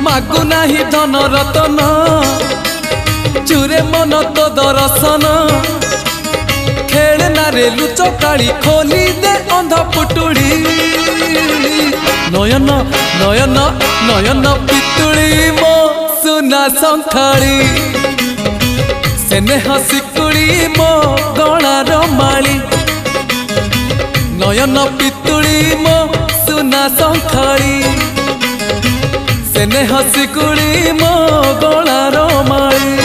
मागु नाही धन रतन चुरे मन तो दर्शन खेलना रे लुचकाड़ी खोली दे अंध पुटुड़ी नयन नयन नयन पितुड़ी मो सुना संखाड़ी सेने हसिकुड़ी मो गलार माली नयन पितुड़ी मो सुना संखाड़ी सेने हसिकुड़ी मो गलार माली।